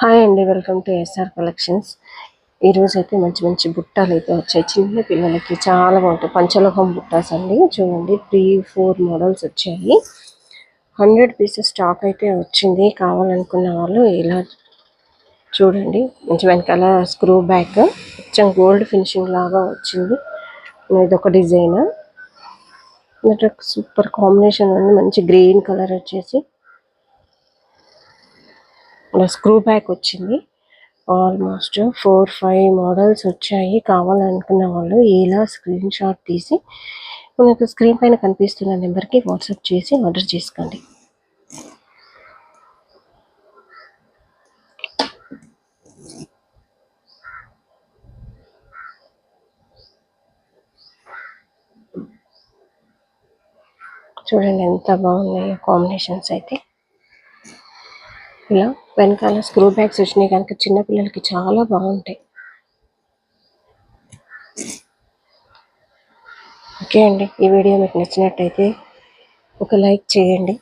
Hi అండి, welcome to SR collections. ఈరోజు అయితే మంచి మంచి బుట్టాలు అయితే వచ్చాయి. చిన్న పిల్లలకి చాలా బాగుంటాయి. పంచలోహం బుట్టాస్ అండి. చూడండి 3-4 మోడల్స్ వచ్చాయి. 100 పీసెస్ స్టాక్ అయితే వచ్చింది. కావాలనుకున్న వాళ్ళు ఇలా చూడండి. మంచి వెనకాల స్క్రూ బ్యాక్ కొంచెం గోల్డ్ ఫినిషింగ్ లాగా వచ్చింది. ఇదొక డిజైన్. సూపర్ కాంబినేషన్ ఉంది. మంచి గ్రీన్ కలర్ వచ్చేసి ఇలా స్క్రూ బ్యాక్ వచ్చింది. ఆల్మోస్ట్ 4-5 మోడల్స్ వచ్చాయి. కావాలనుకున్న వాళ్ళు ఇలా స్క్రీన్ షాట్ తీసి మనకు స్క్రీన్ పైన కనిపిస్తున్న నెంబర్కి వాట్సాప్ చేసి ఆర్డర్ చేసుకోండి. చూడండి ఎంత బాగున్నాయో కాంబినేషన్స్ అయితే. ఇలా వెనకాల స్క్రూ బ్యాగ్స్ వచ్చినాయి కనుక చిన్నపిల్లలకి చాలా బాగుంటాయి. ఓకే అండి, ఈ వీడియో మీకు నచ్చినట్టయితే ఒక లైక్ చేయండి.